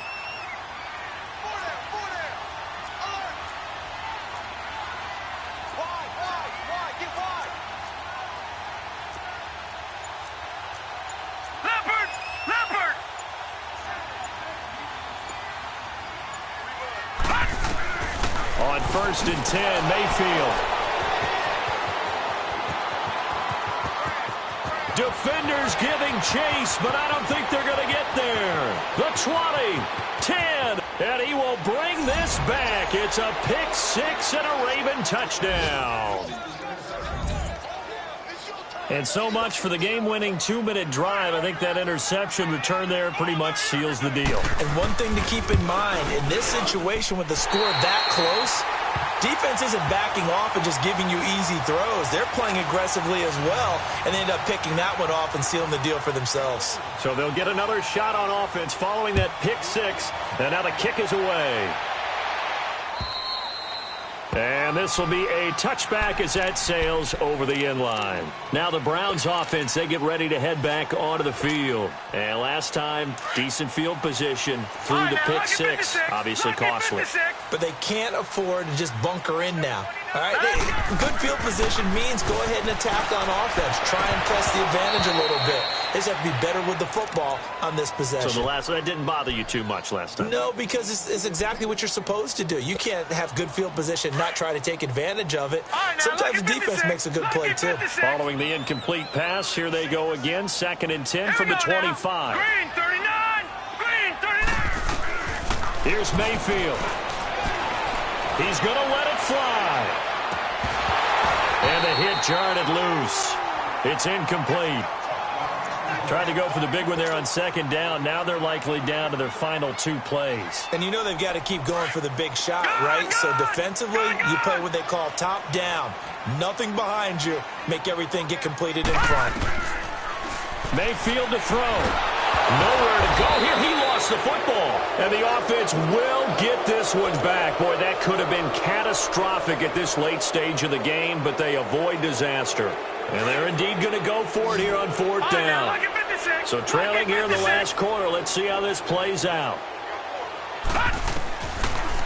On 1st and 10, Mayfield. Defenders giving chase, but I don't think they're going to get there. The 20, 10, and he will bring this back. It's a pick six and a Raven touchdown. And so much for the game-winning 2-minute drive. I think that interception return there pretty much seals the deal. And one thing to keep in mind, in this situation with the score that close, defense isn't backing off and just giving you easy throws. They're playing aggressively as well, and they end up picking that one off and sealing the deal for themselves. So they'll get another shot on offense following that pick six, and now the kick is away. And this will be a touchback as that sails over the end line. Now the Browns offense, they get ready to head back onto the field. And last time, decent field position through the pick six. Obviously costly. But they can't afford to just bunker in now. All right, good field position means go ahead and attack on offense. Try and press the advantage a little bit. They just have to be better with the football on this possession. So that didn't bother you too much last time? No, because it's exactly what you're supposed to do. You can't have good field position, not try to take advantage of it. Sometimes the defense makes a good play, too. Following the incomplete pass, here they go again. 2nd and 10 from the 25. Green 39! Green 39! Here's Mayfield. He's going to let it fly. And the hit jarred it loose. It's incomplete. Tried to go for the big one there on 2nd down. Now they're likely down to their final 2 plays. And you know they've got to keep going for the big shot, right? So defensively, you play what they call top down. Nothing behind you. Make everything get completed in front. Mayfield to throw. Nowhere to go here. He lost the football. And the offense will get this one back. Boy, that could have been catastrophic at this late stage of the game, but they avoid disaster. And they're indeed going to go for it here on 4th down. So trailing here in the last quarter. Let's see how this plays out.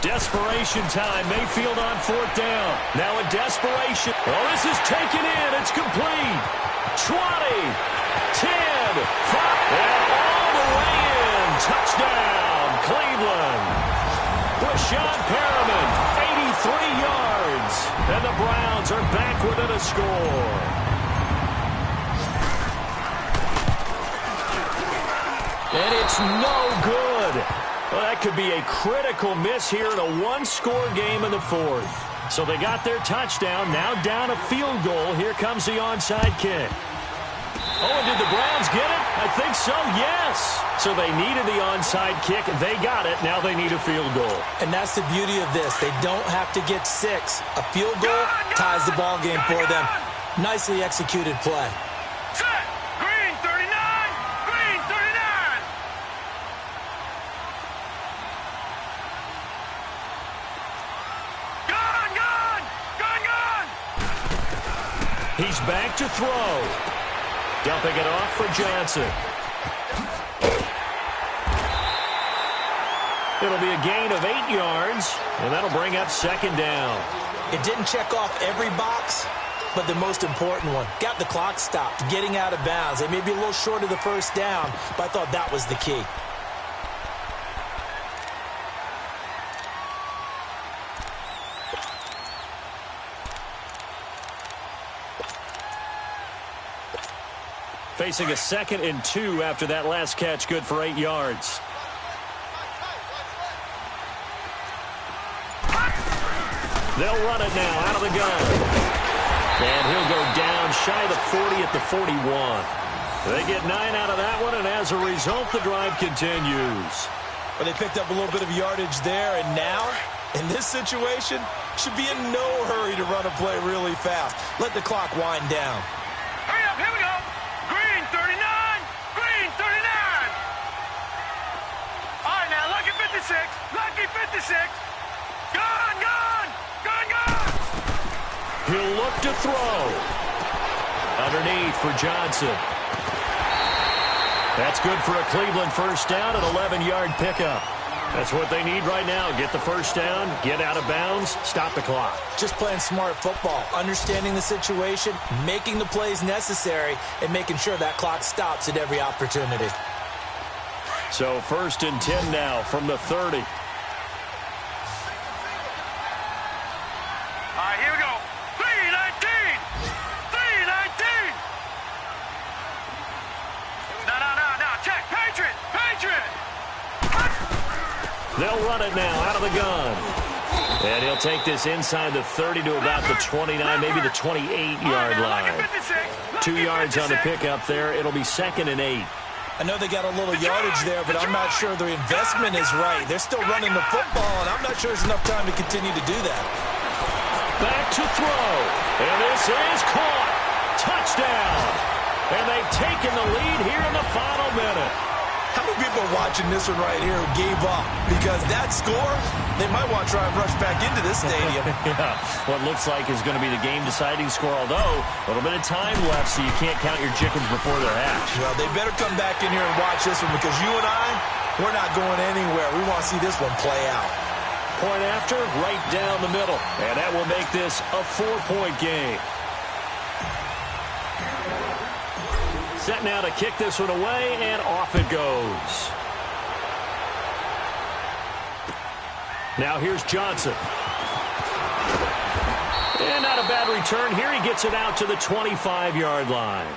Desperation time. Mayfield on 4th down. Now in desperation. Oh, this is taken in. It's complete. 20, 10, 5, and all the way in. Touchdown, Cleveland. Rashawn Perriman, 83 yards. And the Browns are back within a score. And it's no good. Well, that could be a critical miss here in a one-score game in the 4th. So they got their touchdown. Now down a field goal. Here comes the onside kick. Oh, and did the Browns get it? I think so, yes. So they needed the onside kick. They got it. Now they need a field goal. And that's the beauty of this. They don't have to get 6. A field goal ties the ball game for them. Nicely executed play. Set. Green 39. Green 39. Gone, gone. Gone, gone. He's back to throw. Dumping it off for Johnson. It'll be a gain of 8 yards, and that'll bring up second down. It didn't check off every box, but the most important one. Got the clock stopped, getting out of bounds. They may be a little short of the first down, but I thought that was the key. Facing a 2nd and 2 after that last catch, good for 8 yards. They'll run it now out of the gun. And he'll go down shy of the 40 at the 41. They get 9 out of that one, and as a result, the drive continues. Well, they picked up a little bit of yardage there, and now, in this situation, should be in no hurry to run a play really fast. Let the clock wind down. Hurry up, here we go. Green 39. Green 39. All right, now, lucky 56. Lucky 56. Gone, gone. Gone, gone. He'll look to throw. Underneath for Johnson. That's good for a Cleveland first down, an 11-yard pickup. That's what they need right now. Get the first down, get out of bounds, stop the clock. Just playing smart football, understanding the situation, making the plays necessary, and making sure that clock stops at every opportunity. So 1st and 10 now from the 30. All right, here we go. 319. 319. No. Check. Patriot. Patriot. They'll run it now out of the gun. And he'll take this inside the 30 to about the 29, maybe the 28-yard line. 2 yards on the pickup there. It'll be 2nd and 8. I know they got a little yardage there, but I'm not sure the investment is right. They're still running the football, and I'm not sure there's enough time to continue to do that. Back to throw. And this is caught. Touchdown. And they've taken the lead here in the final minute. How many people are watching this one right here who gave up? Because that score, they might want to try and rush back into this stadium. Yeah, what looks like is going to be the game-deciding score, although a little bit of time left, so you can't count your chickens before they're hatched. Well, they better come back in here and watch this one, because you and I, we're not going anywhere. We want to see this one play out. Point after, right down the middle, and that will make this a 4-point game. Set now to kick this one away, and off it goes. Now here's Johnson. And not a bad return here. He gets it out to the 25-yard line.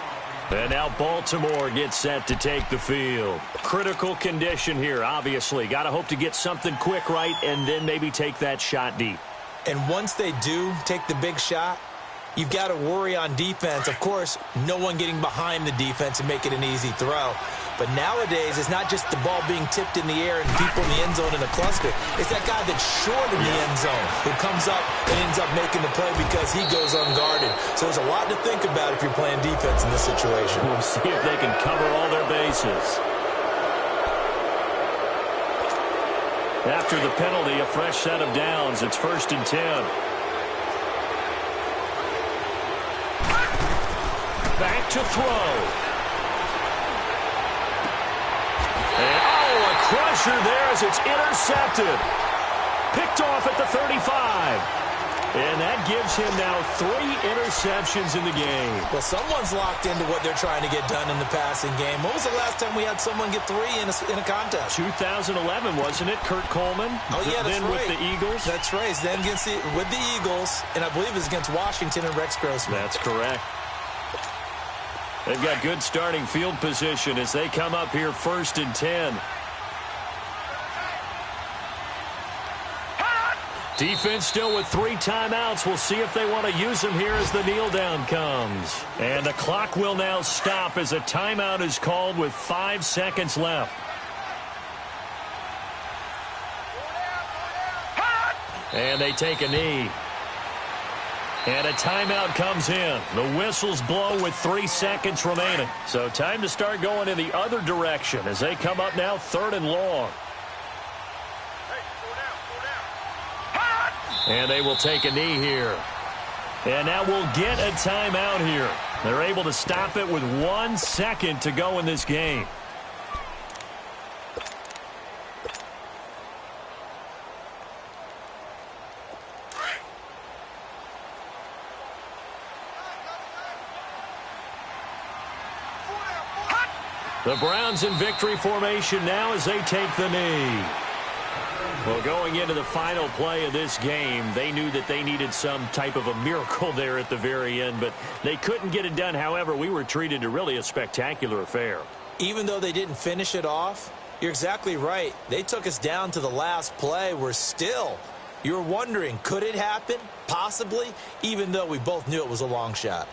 And now Baltimore gets set to take the field. Critical condition here, obviously. Got to hope to get something quick right and then maybe take that shot deep. And once they do take the big shot, you've got to worry on defense. Of course, no one getting behind the defense and make it an easy throw. But nowadays, it's not just the ball being tipped in the air and people in the end zone in a cluster. It's that guy that's short in the end zone who comes up and ends up making the play because he goes unguarded. So there's a lot to think about if you're playing defense in this situation. We'll see if they can cover all their bases. After the penalty, a fresh set of downs. It's 1st and 10. Back to throw. And, a crusher there as it's intercepted. Picked off at the 35. And that gives him now 3 interceptions in the game. Well, someone's locked into what they're trying to get done in the passing game. When was the last time we had someone get 3 in a contest? 2011, wasn't it? Kurt Coleman. Oh, yeah, that's then right. with the Eagles. That's right. Then with the Eagles, and I believe it was against Washington and Rex Grossman. That's correct. They've got good starting field position as they come up here 1st and 10. Defense still with 3 timeouts. We'll see if they want to use them here as the kneel down comes. And the clock will now stop as a timeout is called with 5 seconds left. And they take a knee. And a timeout comes in. The whistles blow with 3 seconds remaining. So time to start going in the other direction as they come up now 3rd and long. And they will take a knee here. And now we'll get a timeout here. They're able to stop it with 1 second to go in this game. The Browns in victory formation now as they take the knee. Well, going into the final play of this game, they knew that they needed some type of a miracle there at the very end, but they couldn't get it done. However, we were treated to really a spectacular affair. Even though they didn't finish it off, you're exactly right. They took us down to the last play. You're wondering, could it happen? Possibly, even though we both knew it was a long shot.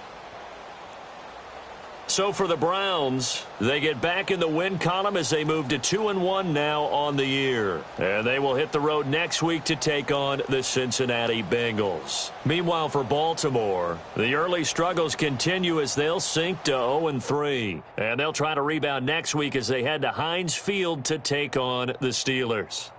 So for the Browns, they get back in the win column as they move to 2-1 now on the year. And they will hit the road next week to take on the Cincinnati Bengals. Meanwhile, for Baltimore, the early struggles continue as they'll sink to 0-3. And they'll try to rebound next week as they head to Heinz Field to take on the Steelers.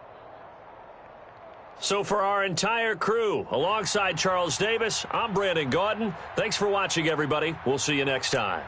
So for our entire crew, alongside Charles Davis, I'm Brandon Gaudin. Thanks for watching, everybody. We'll see you next time.